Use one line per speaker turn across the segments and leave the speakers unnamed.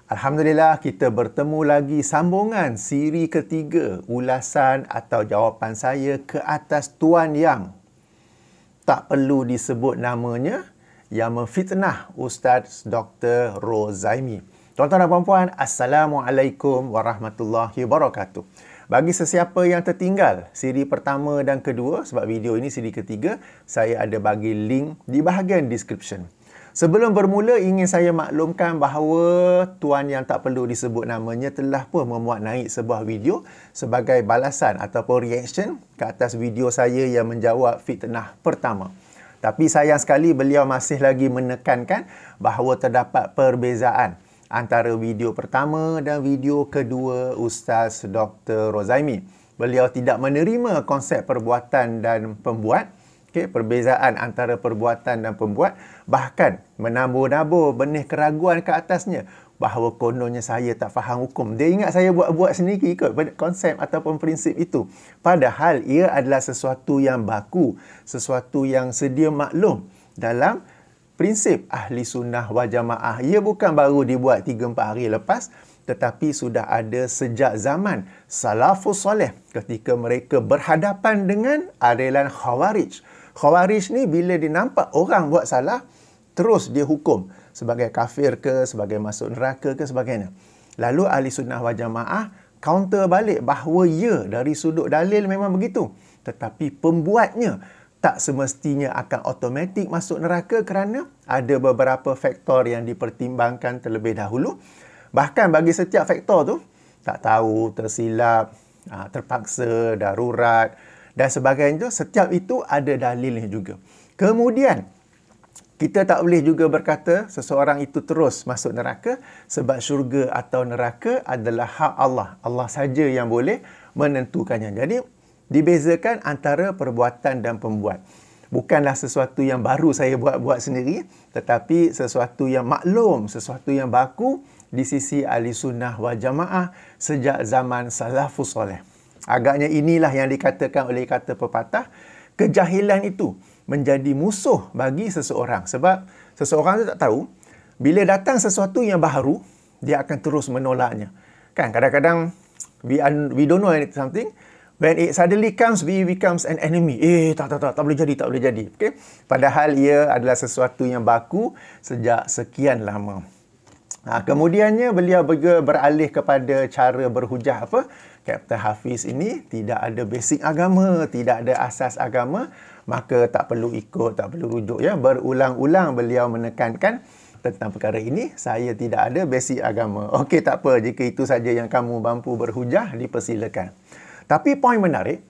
Alhamdulillah, kita bertemu lagi sambungan siri ketiga ulasan atau jawapan saya ke atas tuan yang tak perlu disebut namanya yang memfitnah Ustaz Dr. Rozaimi. Tuan-tuan dan puan-puan, Assalamualaikum warahmatullahi wabarakatuh. Bagi sesiapa yang tertinggal siri pertama dan kedua, sebab video ini siri ketiga, saya ada bagi link di bahagian description. Sebelum bermula, ingin saya maklumkan bahawa tuan yang tak perlu disebut namanya telah pun memuat naik sebuah video sebagai balasan ataupun reaction ke atas video saya yang menjawab fitnah pertama. Tapi sayang sekali beliau masih lagi menekankan bahawa terdapat perbezaan antara video pertama dan video kedua Ustaz Dr. Rozaimi. Beliau tidak menerima konsep perbuatan dan pembuat. Perbezaan antara perbuatan dan pembuat, bahkan menabur-nabur benih keraguan ke atasnya bahawa kononnya saya tak faham hukum. Dia ingat saya buat-buat sendiri ikut konsep ataupun prinsip itu. Padahal ia adalah sesuatu yang baku, sesuatu yang sedia maklum dalam prinsip ahli sunnah wal jamaah. Ia bukan baru dibuat 3-4 hari lepas, tetapi sudah ada sejak zaman salafus soleh ketika mereka berhadapan dengan aliran khawarij. Khawarij ni bila dia nampak orang buat salah, terus dia hukum sebagai kafir ke, sebagai masuk neraka ke, sebagainya. Lalu ahli sunnah wal jamaah counter balik bahawa ya, dari sudut dalil memang begitu. Tetapi pembuatnya tak semestinya akan automatik masuk neraka kerana ada beberapa faktor yang dipertimbangkan terlebih dahulu. Bahkan bagi setiap faktor tu, tak tahu, tersilap, terpaksa, darurat dan sebagainya, setiap itu ada dalilnya juga. Kemudian, kita tak boleh juga berkata seseorang itu terus masuk neraka sebab syurga atau neraka adalah hak Allah. Allah saja yang boleh menentukannya. Jadi, dibezakan antara perbuatan dan pembuat. Bukanlah sesuatu yang baru saya buat sendiri, tetapi sesuatu yang maklum, sesuatu yang baku di sisi ahli sunnah wal jamaah sejak zaman salafus soleh. Agaknya inilah yang dikatakan oleh kata pepatah, kejahilan itu menjadi musuh bagi seseorang. Sebab seseorang itu tak tahu, bila datang sesuatu yang baru, dia akan terus menolaknya. Kan kadang-kadang we don't know something, when it suddenly comes, we becomes an enemy. Tak boleh jadi. Okay? Padahal ia adalah sesuatu yang baku sejak sekian lama. Kemudiannya beliau beralih kepada cara berhujah apa? Kapten Hafiz ini tidak ada basic agama, tidak ada asas agama, maka tak perlu ikut, tak perlu rujuk ya. Berulang-ulang beliau menekankan tentang perkara ini, saya tidak ada basic agama. Okey, tak apa, jika itu saja yang kamu mampu berhujah, dipersilakan. Tapi poin menarik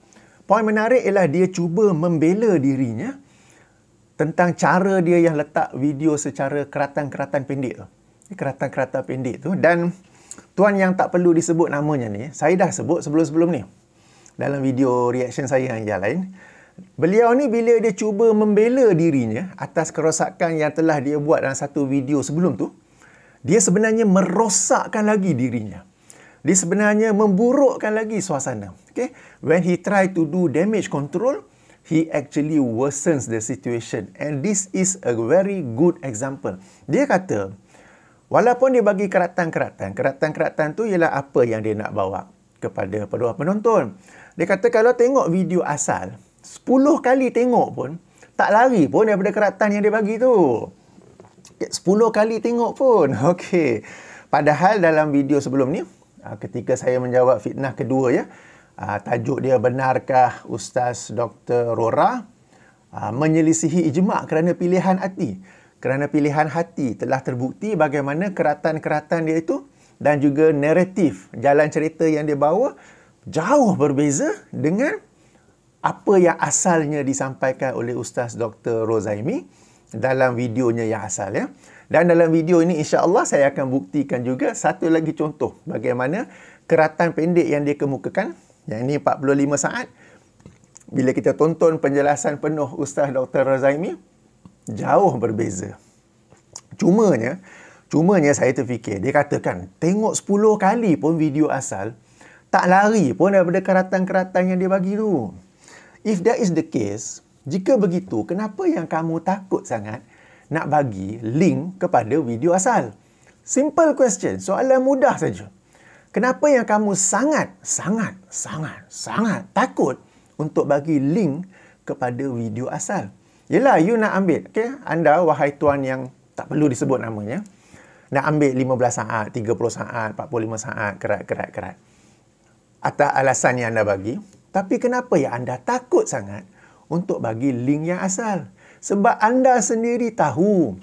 ialah dia cuba membela dirinya tentang cara dia yang letak video secara keratan-keratan pendek tu. Keratan-keratan pendek tu. Dan tuan yang tak perlu disebut namanya ni, saya dah sebut sebelum-sebelum ni dalam video reaction saya yang lain. Beliau ni bila dia cuba membela dirinya atas kerosakan yang telah dia buat dalam satu video sebelum tu, dia sebenarnya merosakkan lagi dirinya. Dia sebenarnya memburukkan lagi suasana. Okay? When he try to do damage control, he actually worsens the situation. And this is a very good example. Dia kata, walaupun dia bagi keratan-keratan tu ialah apa yang dia nak bawa kepada penonton. Dia kata kalau tengok video asal, 10 kali tengok pun, tak lari pun daripada keratan yang dia bagi tu. 10 kali tengok pun. Okey. Padahal dalam video sebelum ni, ketika saya menjawab fitnah kedua ya, tajuk dia benarkah Ustaz Dr. Rora menyelisihi ijma' kerana pilihan hati. Kerana pilihan hati telah terbukti bagaimana keratan-keratan dia itu dan juga naratif, jalan cerita yang dia bawa jauh berbeza dengan apa yang asalnya disampaikan oleh Ustaz Dr. Rozaimi dalam videonya yang asal ya. Dan dalam video ini insya-Allah saya akan buktikan juga satu lagi contoh bagaimana keratan pendek yang dia kemukakan, yang ini 45 saat, bila kita tonton penjelasan penuh Ustaz Dr. Rozaimi, jauh berbeza. Cumanya saya terfikir, dia katakan, tengok 10 kali pun video asal, tak lari pun daripada keratan-keratan yang dia bagi tu. If that is the case, jika begitu, kenapa yang kamu takut sangat nak bagi link kepada video asal? Simple question, soalan mudah saja. Kenapa yang kamu sangat takut untuk bagi link kepada video asal? Yelah, you nak ambil, okay? Anda, wahai tuan yang tak perlu disebut namanya, nak ambil 15 saat, 30 saat, 45 saat, kerat. Atas alasan yang anda bagi. Tapi kenapa ya anda takut sangat untuk bagi link yang asal? Sebab anda sendiri tahu.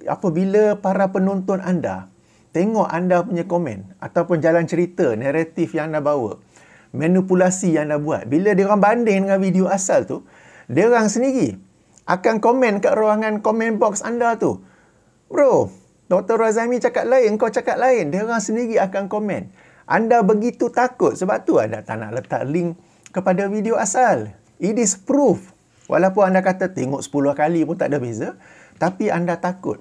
Apabila para penonton anda tengok anda punya komen ataupun jalan cerita, naratif yang anda bawa, manipulasi yang anda buat, bila dia orang banding dengan video asal tu, dia orang sendiri akan komen kat ruangan komen box anda tu. Bro, Dr. Rozami cakap lain, kau cakap lain. Dia orang sendiri akan komen. Anda begitu takut, sebab tu anda tak nak letak link kepada video asal. It is proof. Walaupun anda kata tengok 10 kali pun tak ada beza, tapi anda takut.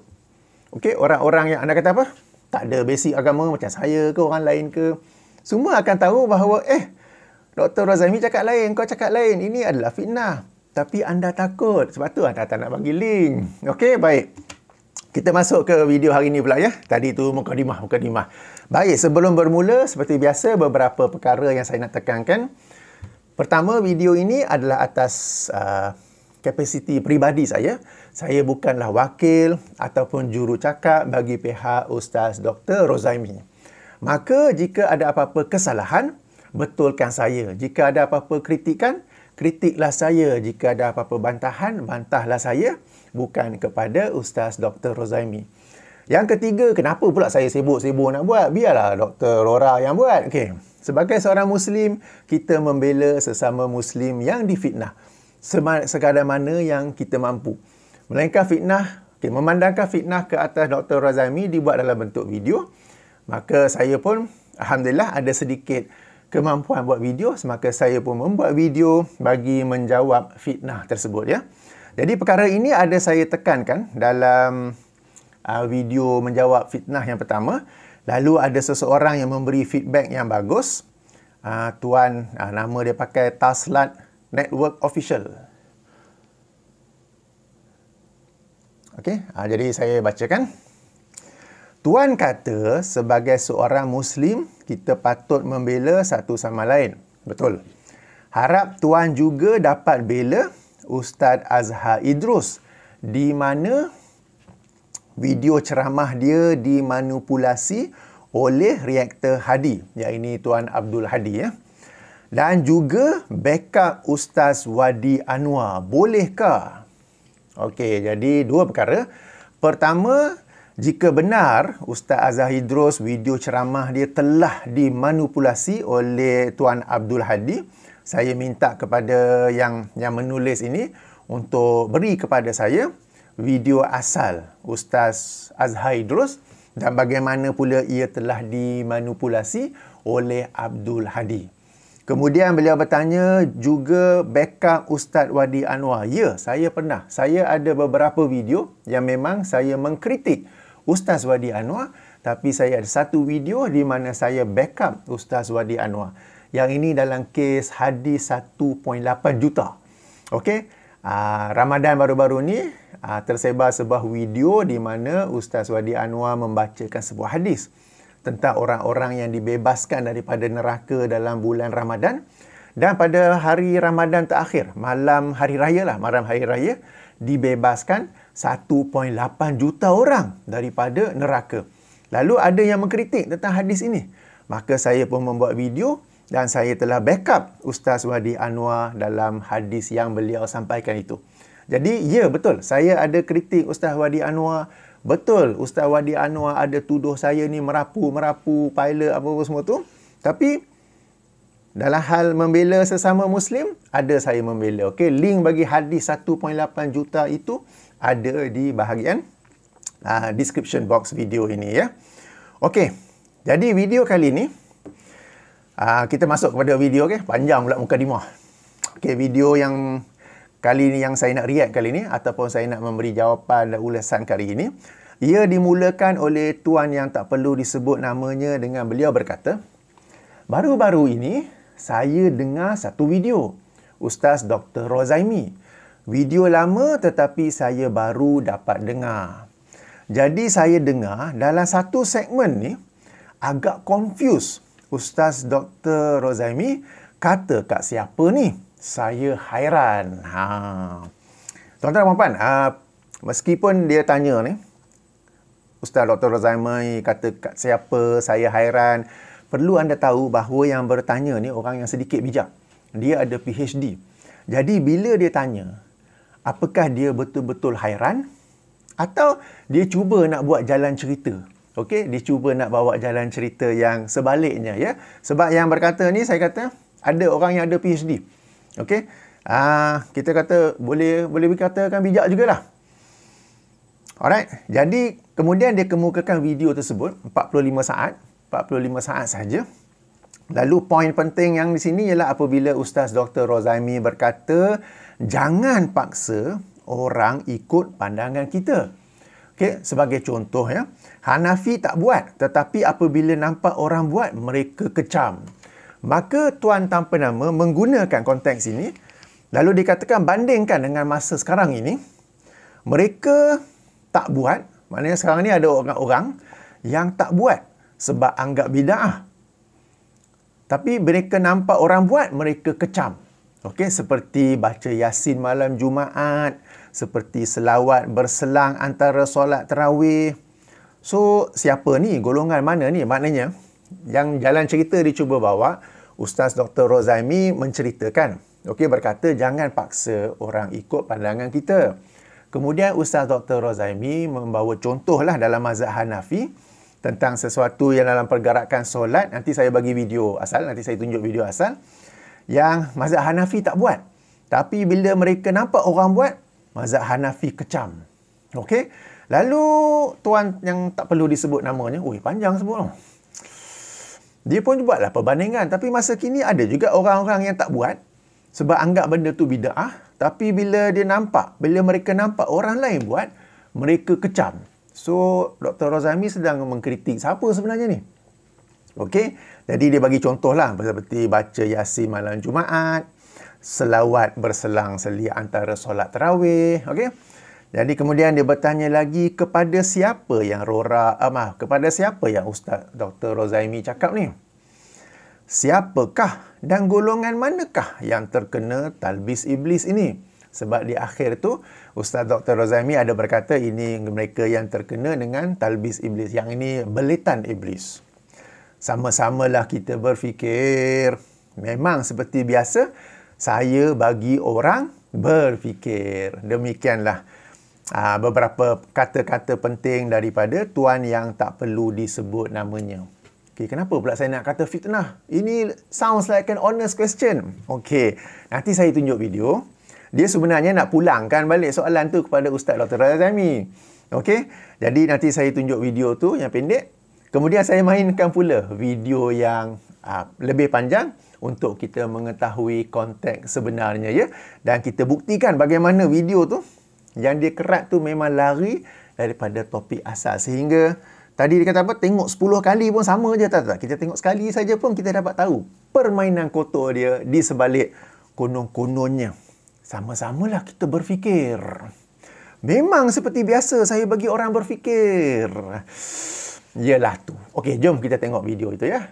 Okey, orang-orang yang anda kata apa? Tak ada basic agama macam saya ke orang lain ke. Semua akan tahu bahawa Dr. Rozami cakap lain, kau cakap lain. Ini adalah fitnah. Tapi anda takut. Sebab tu anda tak nak bagi link. Okey, baik. Kita masuk ke video hari ini pula ya. Tadi tu mukadimah. Baik, sebelum bermula, seperti biasa, beberapa perkara yang saya nak tekankan. Pertama, video ini adalah atas kapasiti peribadi saya. Saya bukanlah wakil ataupun jurucakap bagi pihak Ustaz Dr. Rozami. Maka, jika ada apa-apa kesalahan, betulkan saya. Jika ada apa-apa kritikan, kritiklah saya. Jika ada apa-apa bantahan, bantahlah saya. Bukan kepada Ustaz Dr. Rozami. Yang ketiga, kenapa pula saya sibuk-sibuk nak buat? Biarlah Dr. Rora yang buat. Okay. Sebagai seorang Muslim, kita membela sesama Muslim yang difitnah. Sekadar mana yang kita mampu. Melainkan fitnah, memandangkan fitnah ke atas Dr. Rozami dibuat dalam bentuk video. Maka saya pun, Alhamdulillah, ada sedikit kemampuan buat video. Maka saya pun membuat video bagi menjawab fitnah tersebut ya. Jadi perkara ini ada saya tekankan dalam video menjawab fitnah yang pertama. Lalu ada seseorang yang memberi feedback yang bagus. Tuan, nama dia pakai Taslat Network Official. Okey, jadi saya bacakan. Tuan kata sebagai seorang Muslim, kita patut membela satu sama lain. Betul. Harap tuan juga dapat bela Ustaz Azhar Idrus, di mana video ceramah dia dimanipulasi oleh reaktor Hadi, iaitu Tuan Abdul Hadi ya. Dan juga backup Ustaz Wadi Anwar. Bolehkah? Okey, jadi dua perkara. Pertama, jika benar Ustaz Azhar Idrus video ceramah dia telah dimanipulasi oleh Tuan Abdul Hadi, saya minta kepada yang menulis ini untuk beri kepada saya video asal Ustaz Azhar Idrus dan bagaimana pula ia telah dimanipulasi oleh Abdul Hadi. Kemudian beliau bertanya juga backup Ustaz Wadi Anwar. Ya, saya pernah. Saya ada beberapa video yang memang saya mengkritik Ustaz Wadi Anwar, tapi saya ada satu video di mana saya backup Ustaz Wadi Anwar. Yang ini dalam kes hadis 1.8 juta. Okey. Ramadan baru-baru ni tersebar sebuah video di mana Ustaz Wadi Anwar membacakan sebuah hadis tentang orang-orang yang dibebaskan daripada neraka dalam bulan Ramadan. Dan pada hari Ramadan terakhir, malam hari raya, dibebaskan 1.8 juta orang daripada neraka. Lalu ada yang mengkritik tentang hadis ini. Maka saya pun membuat video dan saya telah backup Ustaz Wadi Anwar dalam hadis yang beliau sampaikan itu. Jadi, ya betul, saya ada kritik Ustaz Wadi Anwar. Betul, Ustaz Wadi Anwar ada tuduh saya ni merapu, pilot, apa-apa semua tu. Tapi, dalam hal membela sesama Muslim, ada saya membela. Okey, link bagi hadis 1.8 juta itu ada di bahagian description box video ini ya. Okey, jadi video kali ini, kita masuk kepada video, okey. Panjang pula mukadimah. Okey, video yang kali ini yang saya nak react kali ini ataupun saya nak memberi jawapan dan ulasan kali ini, ia dimulakan oleh tuan yang tak perlu disebut namanya dengan beliau berkata, baru-baru ini saya dengar satu video Ustaz Dr. Rozami. Video lama tetapi saya baru dapat dengar. Jadi saya dengar dalam satu segmen ni agak confuse. Ustaz Dr. Rozaimi kata kat siapa ni? Saya hairan. Tuan-tuan dan puan, meskipun dia tanya ni, Ustaz Dr. Rozaimi kata kat siapa, saya hairan, perlu anda tahu bahawa yang bertanya ni orang yang sedikit bijak. Dia ada PhD. Jadi bila dia tanya, apakah dia betul-betul hairan atau dia cuba nak buat jalan cerita? Okey, dia cuba nak bawa jalan cerita yang sebaliknya, ya. Sebab yang berkata ni, saya kata ada orang yang ada PhD. Okey. Kita kata boleh dikatakan bijak jugalah. Alright. Jadi kemudian dia kemukakan video tersebut 45 saat saja. Lalu poin penting yang di sini ialah apabila Ustaz Dr. Rozaimi berkata jangan paksa orang ikut pandangan kita. Okey, sebagai contoh ya, Hanafi tak buat, tetapi apabila nampak orang buat mereka kecam. Maka tuan tanpa nama menggunakan konteks ini, lalu dikatakan bandingkan dengan masa sekarang ini, mereka tak buat, maknanya sekarang ni ada orang-orang yang tak buat sebab anggap bid'ah. Tapi mereka nampak orang buat, mereka kecam. Okey, seperti baca Yasin malam Jumaat, seperti selawat berselang antara solat tarawih. So, siapa ni? Golongan mana ni? Maknanya, yang jalan cerita dicuba bawa, Ustaz Dr. Rozaimi menceritakan. Okey, berkata jangan paksa orang ikut pandangan kita. Kemudian Ustaz Dr. Rozaimi membawa contohlah dalam mazhab Hanafi tentang sesuatu yang dalam pergerakan solat. Nanti saya bagi video asal, nanti saya tunjuk video asal yang mazhab Hanafi tak buat. Tapi bila mereka nampak orang buat, mazhab Hanafi kecam. Okey. Lalu tuan yang tak perlu disebut namanya, panjang sebut. Dia pun buatlah perbandingan. Tapi masa kini ada juga orang-orang yang tak buat sebab anggap benda tu bid'ah. Tapi bila mereka nampak orang lain buat, mereka kecam. So, Dr. Rozaimi sedang mengkritik siapa sebenarnya ni? Okey. Jadi dia bagi contoh lah seperti baca Yasin malam Jumaat, selawat berselang selia antara solat tarawih. Okey. Jadi kemudian dia bertanya lagi kepada siapa yang kepada siapa yang Ustaz Dr. Rozaimi cakap ni? Siapakah dan golongan manakah yang terkena talbis iblis ini? Sebab di akhir tu Ustaz Dr. Rozaimi ada berkata ini mereka yang terkena dengan talbis iblis. Yang ini belitan iblis. Sama-samalah kita berfikir. Memang seperti biasa, saya bagi orang berfikir. Demikianlah beberapa kata-kata penting daripada tuan yang tak perlu disebut namanya. Okay, kenapa pula saya nak kata fitnah? Ini sounds like an honest question. Okey, nanti saya tunjuk video. Dia sebenarnya nak pulangkan balik soalan tu kepada Ustaz Dr. Rozaimi. Okey, jadi nanti saya tunjuk video tu yang pendek. Kemudian saya mainkan pula video yang lebih panjang untuk kita mengetahui konteks sebenarnya, ya. Dan kita buktikan bagaimana video tu yang dia kerat tu memang lari daripada topik asal. Sehingga tadi dia kata apa? Tengok 10 kali pun sama je, tak? Kita tengok sekali saja pun kita dapat tahu permainan kotor dia di sebalik konon-kononnya. Sama-samalah kita berfikir. Memang seperti biasa saya bagi orang berfikir. Yalah tu. Okey, jom kita tengok video itu, ya.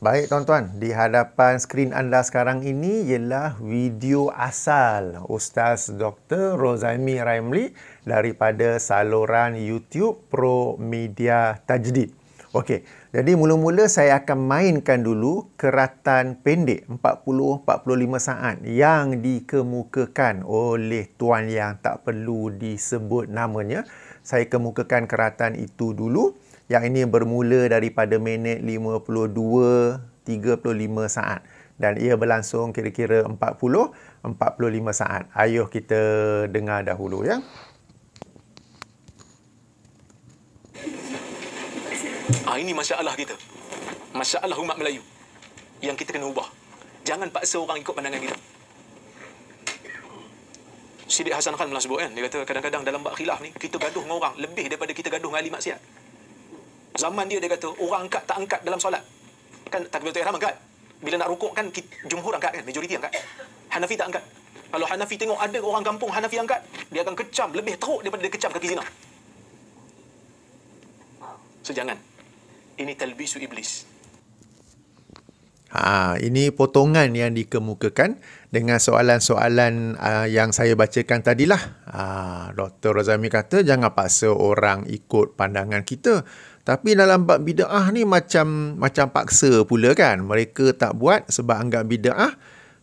Baik tuan-tuan, di hadapan skrin anda sekarang ini ialah video asal Ustaz Dr. Rozaimi Ramli daripada saluran YouTube Pro Media Tajdid. Okey, jadi mula-mula saya akan mainkan dulu keratan pendek 40-45 saat yang dikemukakan oleh tuan yang tak perlu disebut namanya. Saya kemukakan keratan itu dulu. Yang ini bermula daripada minit 52-35 saat. Dan ia berlangsung kira-kira 40-45 saat. Ayuh kita dengar dahulu, ya.
Ini masalah kita. Masalah umat Melayu. Yang kita kena ubah. Jangan paksa orang ikut pandangan kita. Siddiq Hasan Khan pernah sebut kan. Dia kata kadang-kadang dalam bab khilaf ni, kita gaduh dengan orang lebih daripada kita gaduh dengan ahli maksiat. Zaman dia kata, orang angkat tak angkat dalam solat. Kan takbiratul ihram angkat. Bila nak rukuk kan, jumhur angkat kan, majoriti angkat. Hanafi tak angkat. Kalau Hanafi tengok ada orang kampung Hanafi angkat, dia akan kecam, lebih teruk daripada dia kecam kaki zina. So jangan. Ini talbisu iblis.
Ini potongan yang dikemukakan dengan soalan-soalan yang saya bacakan tadilah. Dr. Razami kata jangan paksa orang ikut pandangan kita. Tapi dalam bab bid'ah ni macam paksa pula kan. Mereka tak buat sebab anggap bid'ah.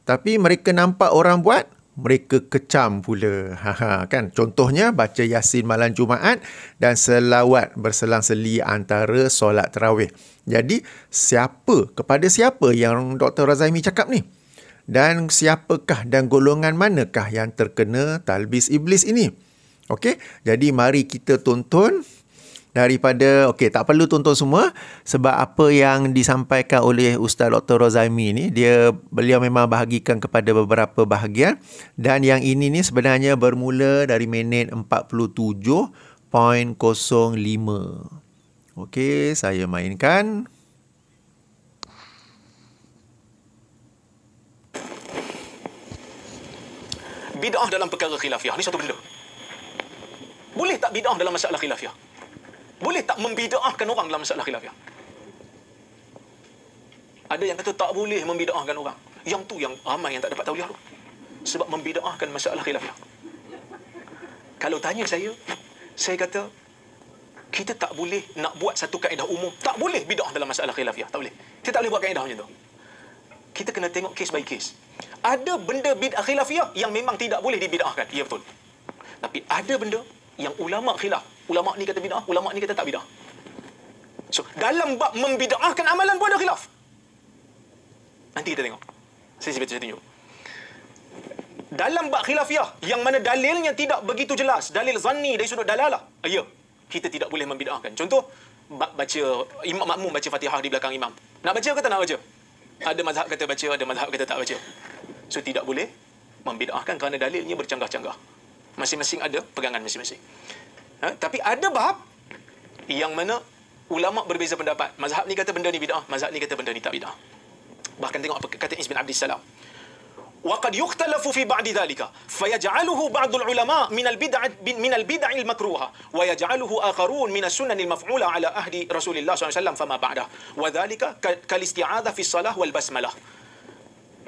Tapi mereka nampak orang buat, mereka kecam pula. Kan? Contohnya baca Yasin malam Jumaat dan selawat berselang-seli antara solat tarawih. Jadi kepada siapa yang Dr. Razami cakap ni? Dan siapakah dan golongan manakah yang terkena talbis iblis ini? Okey, jadi mari kita tonton daripada, tak perlu tonton semua sebab apa yang disampaikan oleh Ustaz Dr. Razami ni, beliau memang bahagikan kepada beberapa bahagian, dan yang ini ni sebenarnya bermula dari minit 47.05. Okey, saya mainkan.
Bid'ah dalam perkara khilafiyah ni satu benda. Boleh tak bid'ah dalam masalah khilafiyah? Boleh tak membid'ahkan orang dalam masalah khilafiyah? Ada yang kata tak boleh membid'ahkan orang. Yang tu yang ramai yang tak dapat tauliah tu. Sebab membid'ahkan masalah khilafiyah. Kalau tanya saya kata kita tak boleh nak buat satu kaedah umum. Tak boleh bid'ah dalam masalah khilafiyah. Tak boleh. Kita tak boleh buat kaedah macam tu. Kita kena tengok case by case. Ada benda bid'ah khilafiyah yang memang tidak boleh dibid'ahkan. Ya betul. Tapi ada benda yang ulama' khilaf. Ulama' ni kata bid'ah, ulama' ni kata tak bid'ah. So, dalam bab membid'ahkan amalan pun ada khilaf. Nanti kita tengok. Saya tunjuk. Dalam bab khilafiyah, yang mana dalilnya tidak begitu jelas, dalil zanni dari sudut dalalah, ya, kita tidak boleh membid'ahkan. Contoh, baca, imam makmum baca Fatihah di belakang imam. Nak baca ke tak nak baca? Ada mazhab kata baca, ada mazhab kata tak baca. So, tidak boleh membid'ahkan kerana dalilnya bercanggah-canggah. Masing-masing ada pegangan masing-masing. Tapi ada bab yang mana ulama berbeza pendapat. Mazhab ni kata benda ni bid'ah, mazhab ni kata benda ni tak bid'ah. Bahkan tengok apa kata Izz bin Abdis Salam. وقد يختلف في بعض ذلك فيجعله بعض العلماء من البدع المكروهة ويجعله آخرون من السنن المفعولة على عهد رسول الله صلى الله عليه وسلم فما بعده وذلك كالاستعاذة في الصلاة والبسملة.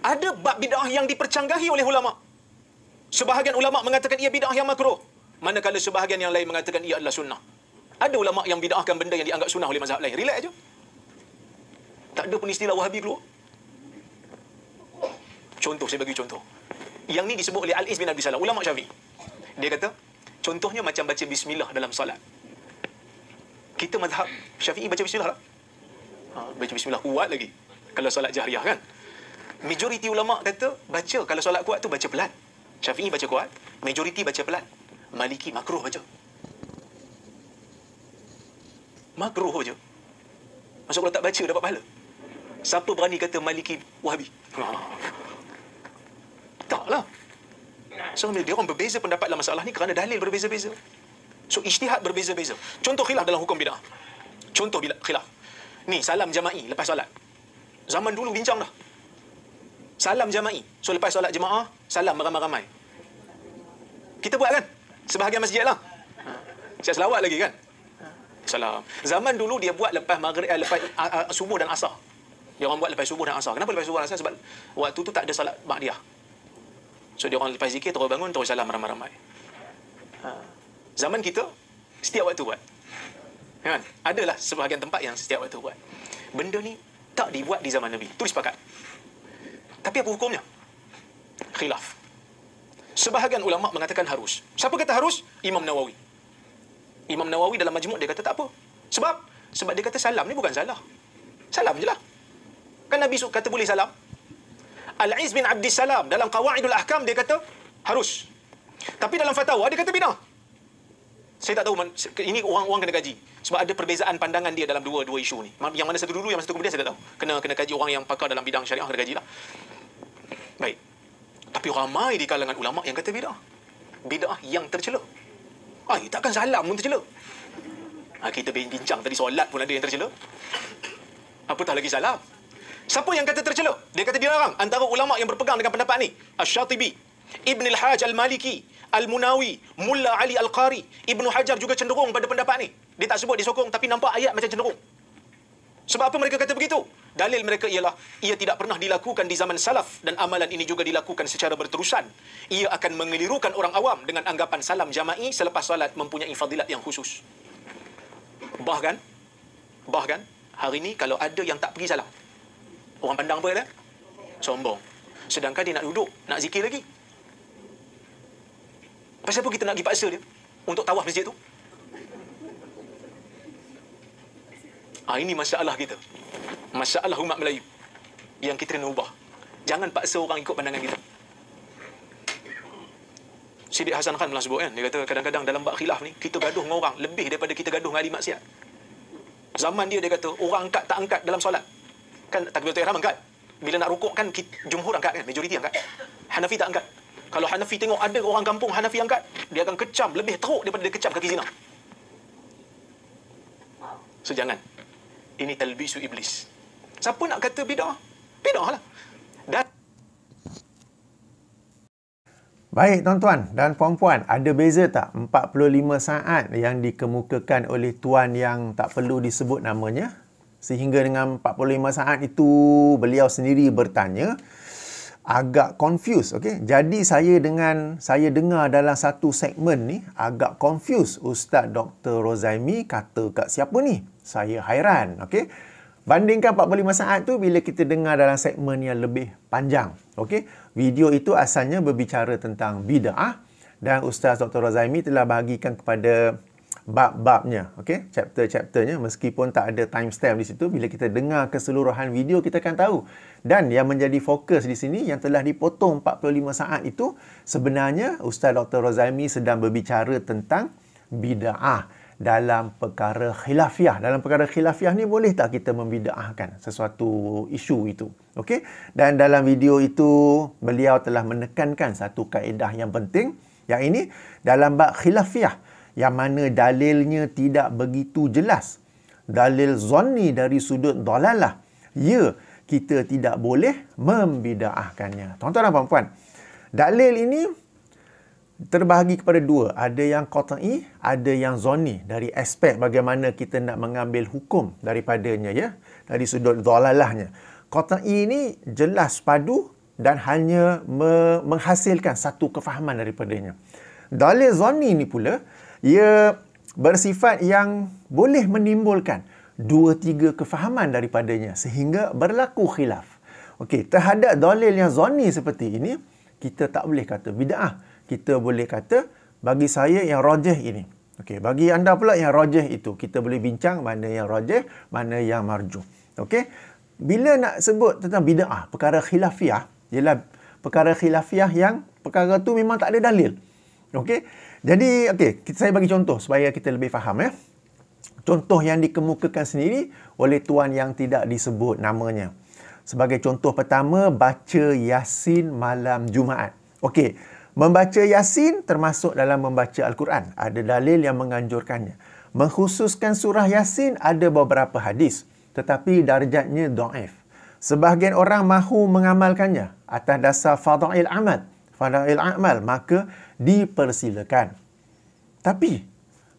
Ada bab bid'ah yang dipercanggahi oleh ulama. Sebahagian ulama mengatakan ia bid'ah yang makruh, manakala sebahagian yang lain mengatakan ia adalah sunnah. Ada ulama yang bid'ahkan benda yang dianggap sunnah oleh mazhab lain. Relax aja. Tak ada pun istilah Wahabi keluar. Contoh, saya bagi contoh. Yang ni disebut oleh Al-Izz bin Abdis Salam, ulama Syafi'i. Dia kata, contohnya macam baca bismillah dalam solat. Kita mazhab Syafi'i baca bismillah tak? Baca bismillah kuat lagi. Kalau solat jahriyah kan? Majoriti ulama kata, baca kalau solat kuat tu baca pelan. Syafi'i baca kuat, majoriti baca pelan. Maliki makruh baca. Makruh baca. Maksud kalau tak baca dapat pahala. Siapa berani kata Maliki Wahabi? Taklah. So, dia orang berbeza pendapat dalam masalah ni kerana dalil berbeza-beza. So, ijtihad berbeza-beza. Contoh khilaf dalam hukum bid'ah. Contoh khilaf. Ni, salam jama'i lepas solat. Zaman dulu bincang dah. Salam jama'i. So, lepas solat jemaah, salam ramai-ramai. Kita buat kan? Sebahagian masjid lah. Siap selawat lagi kan? Salam. Zaman dulu dia buat lepas maghrib, lepas subuh dan asar. Dia orang buat lepas subuh dan asar. Kenapa lepas subuh dan asar? Sebab waktu tu tak ada salat ba'diyah. So, dia orang lepas zikir, terus bangun, terus salam ramai-ramai. Zaman kita, setiap waktu buat. Kan? Adalah sebahagian tempat yang setiap waktu buat. Benda ni tak dibuat di zaman Nabi. Tu sepakat. Tapi apa hukumnya? Khilaf. Sebahagian ulama' mengatakan harus. Siapa kata harus? Imam Nawawi. Imam Nawawi dalam Majmu' dia kata tak apa. Sebab dia kata salam ni bukan salah. Salam je lah. Kan Nabi kata boleh salam. Al-Izz bin Abdis Salam dalam Qawaidul Ahkam dia kata harus. Tapi dalam fatwa dia kata bid'ah. Saya tak tahu, ini orang kena kaji. Sebab ada perbezaan pandangan dia dalam dua isu ni. Yang mana satu dulu, yang satu kemudian saya tak tahu. Kena kaji orang yang pakar dalam bidang syariah, kena kajilah. Baik. Tapi ramai di kalangan ulama yang kata bid'ah. Bid'ah yang tercela. Takkan salam pun tercela. Kita bincang tadi solat pun ada yang tercela. Apatah lagi salam. Siapa yang kata tercela? Dia kata dilarang. Antara ulama yang berpegang dengan pendapat ni, Asy-Syatibi, Ibn al-Hajj al-Maliki, Al-Munawi, Mulla Ali Al-Qari, Ibnu Hajar juga cenderung pada pendapat ni. Dia tak sebut disokong, tapi nampak ayat macam cenderung. Sebab apa mereka kata begitu? Dalil mereka ialah, ia tidak pernah dilakukan di zaman salaf dan amalan ini juga dilakukan secara berterusan. Ia akan mengelirukan orang awam dengan anggapan salam jama'i selepas salat mempunyai fadilat yang khusus. Bahkan, hari ni kalau ada yang tak pergi salam, orang pandang apa kata? Sombong. Sedangkan dia nak duduk, nak zikir lagi. Pasal apa kita nak pergi paksa dia untuk tawaf masjid tu? Ini masalah kita. Masalah umat Melayu yang kita kena ubah. Jangan paksa orang ikut pandangan kita. Siddiq Hasan Khan pernah sebut kan, dia kata kadang-kadang dalam bab khilaf ni kita gaduh dengan orang lebih daripada kita gaduh dengan ahli maksiat. Zaman dia kata orang angkat tak angkat dalam solat. Kan takbiratul ihram angkat. Bila nak rukuk kan jumhur angkat kan, majoriti angkat. Hanafi tak angkat. Kalau Hanafi tengok ada orang kampung Hanafi angkat, dia akan kecam lebih teruk daripada dia kecam kaki zina. So jangan. Ini talbisu iblis. Siapa nak kata bid'ah? Bid'ah lah.
Baik tuan-tuan dan puan-puan, ada beza tak 45 saat yang dikemukakan oleh tuan yang tak perlu disebut namanya? Sehingga dengan 45 saat itu beliau sendiri bertanya, agak confused, okey. Jadi saya dengar dalam satu segmen ni agak confused. Ustaz Dr. Rozaimi kata kat siapa ni? Saya hairan, okey. Bandingkan 45 saat tu bila kita dengar dalam segmen yang lebih panjang, okey. Video itu asalnya berbicara tentang bid'ah dan Ustaz Dr. Rozaimi telah bahagikan kepada bab-babnya, okey, chapter-chapternya, meskipun tak ada timestamp di situ. Bila kita dengar keseluruhan video kita akan tahu. Dan yang menjadi fokus di sini yang telah dipotong 45 saat itu sebenarnya Ustaz Dr. Rozaimi sedang berbicara tentang bid'ah dalam perkara khilafiah. Dalam perkara khilafiah ni boleh tak kita membid'ahkan sesuatu isu itu, okey? Dan dalam video itu beliau telah menekankan satu kaedah yang penting, yang ini dalam bab khilafiah yang mana dalilnya tidak begitu jelas, dalil zonni dari sudut dalalah, ya, kita tidak boleh membida'ahkannya. Tuan-tuan dan puan-puan, dalil ini terbahagi kepada dua. Ada yang qat'i, ada yang zonni, dari aspek bagaimana kita nak mengambil hukum daripadanya, ya, dari sudut dalalahnya. Qat'i ini jelas padu dan hanya menghasilkan satu kefahaman daripadanya. Dalil zonni ini pula, ia bersifat yang boleh menimbulkan 2-3 kefahaman daripadanya sehingga berlaku khilaf. Okey, terhadap dalil yang zonni seperti ini, kita tak boleh kata bid'ah. Kita boleh kata bagi saya yang rajih ini. Okey, bagi anda pula yang rajih itu. Kita boleh bincang mana yang rajih, mana yang marjuh. Okey, bila nak sebut tentang bid'ah, perkara khilafiah, ialah perkara khilafiah yang perkara tu memang tak ada dalil. Okey. Jadi, saya bagi contoh supaya kita lebih faham, ya. Contoh yang dikemukakan sendiri oleh tuan yang tidak disebut namanya. Sebagai contoh pertama, baca Yasin malam Jumaat. Okey, membaca Yasin termasuk dalam membaca Al-Quran. Ada dalil yang menganjurkannya. Mengkhususkan surah Yasin ada beberapa hadis, tetapi darjatnya dhaif. Sebahagian orang mahu mengamalkannya atas dasar fadail amal, maka dipersilakan. Tapi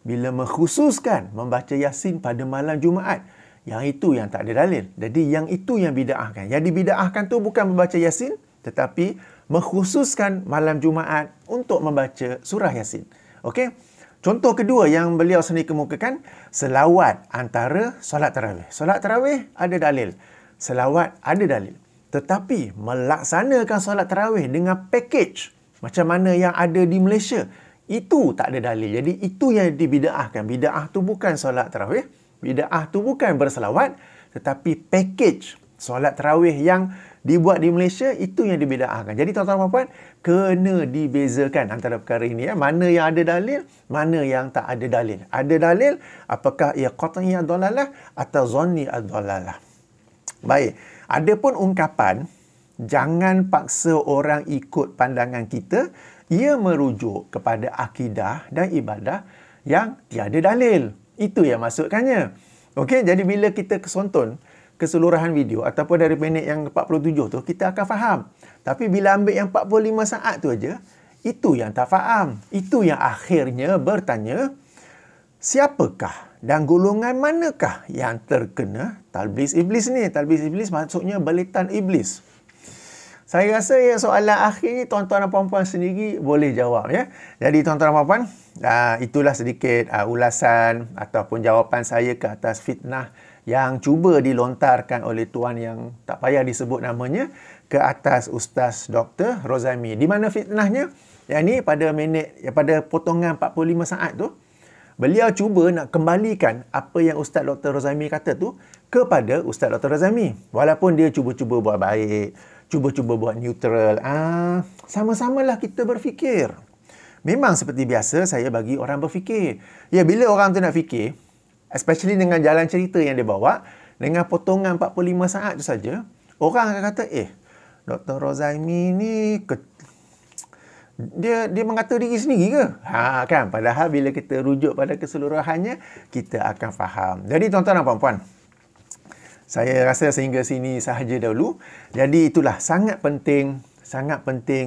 bila mengkhususkan membaca Yasin pada malam Jumaat, yang itu yang tak ada dalil. Jadi yang itu yang bida'ahkan. Yang dibida'ahkan tu bukan membaca Yasin, tetapi mengkhususkan malam Jumaat untuk membaca surah Yasin. Okey. Contoh kedua yang beliau sendiri kemukakan, selawat antara solat tarawih. Solat tarawih ada dalil. Selawat ada dalil. Tetapi melaksanakan solat tarawih dengan package macam mana yang ada di Malaysia, itu tak ada dalil. Jadi itu yang dibida'ahkan. Bida'ah tu bukan solat tarawih, bida'ah tu bukan berselawat, tetapi package solat tarawih yang dibuat di Malaysia, itu yang dibida'ahkan. Jadi tuan-tuan dan puan, kena dibezakan antara perkara ini, ya. Mana yang ada dalil, mana yang tak ada dalil. Ada dalil, apakah ia qat'i ad-dalalah atau zanni ad-dalalah. Baik, ada pun ungkapan jangan paksa orang ikut pandangan kita, ia merujuk kepada akidah dan ibadah yang tiada dalil. Itu yang maksudkannya. Okey, jadi bila kita kesonton keseluruhan video ataupun dari minit yang 47 tu, kita akan faham. Tapi bila ambil yang 45 saat tu aja, Itu yang tak faham. Itu yang akhirnya bertanya, siapakah dan golongan manakah yang terkena talbis iblis ni? Talbis iblis maksudnya belitan iblis. Saya rasa soalan akhir ni tuan-tuan dan puan-puan sendiri boleh jawab ya. Jadi tuan-tuan dan puan-puan, itulah sedikit ulasan ataupun jawapan saya ke atas fitnah yang cuba dilontarkan oleh tuan yang tak payah disebut namanya ke atas Ustaz Dr. Rozami. Di mana fitnahnya? Yang ni pada potongan 45 saat tu, beliau cuba nak kembalikan apa yang Ustaz Dr. Rozami kata tu kepada Ustaz Dr. Rozami. Walaupun dia cuba-cuba buat baik, cuba-cuba buat neutral. Sama-samalah kita berfikir. Memang seperti biasa saya bagi orang berfikir. Ya, bila orang tu nak fikir, especially dengan jalan cerita yang dia bawa, dengan potongan 45 saat tu saja, orang akan kata, Dr. Rozami ni dia mengata diri sendiri ke? Kan? Padahal bila kita rujuk pada keseluruhannya, kita akan faham. Jadi tuan-tuan dan puan-puan, saya rasa sehingga sini sahaja dahulu. Jadi itulah sangat penting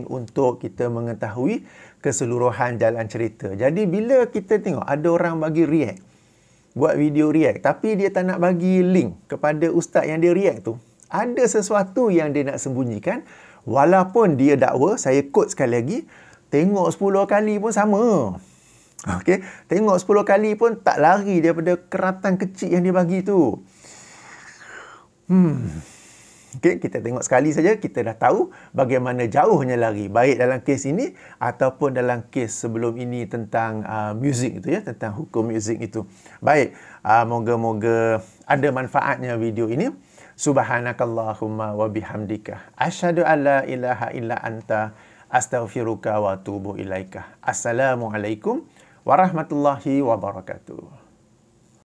untuk kita mengetahui keseluruhan jalan cerita. Jadi bila kita tengok ada orang bagi react, buat video react, tapi dia tak nak bagi link kepada ustaz yang dia react tu, ada sesuatu yang dia nak sembunyikan. Walaupun dia dakwa, saya quote sekali lagi, tengok 10 kali pun sama. Okey, tengok 10 kali pun tak lari daripada keratan kecil yang dia bagi tu. Okey, kita tengok sekali saja, kita dah tahu bagaimana jauhnya lari, baik dalam kes ini ataupun dalam kes sebelum ini tentang muzik itu ya, tentang hukum muzik itu. Baik, moga-moga ada manfaatnya video ini. Subhanakallahumma wa bihamdika asyhadu an la ilaha illa anta astaghfiruka wa atubu ilaika. Assalamualaikum warahmatullahi wabarakatuh.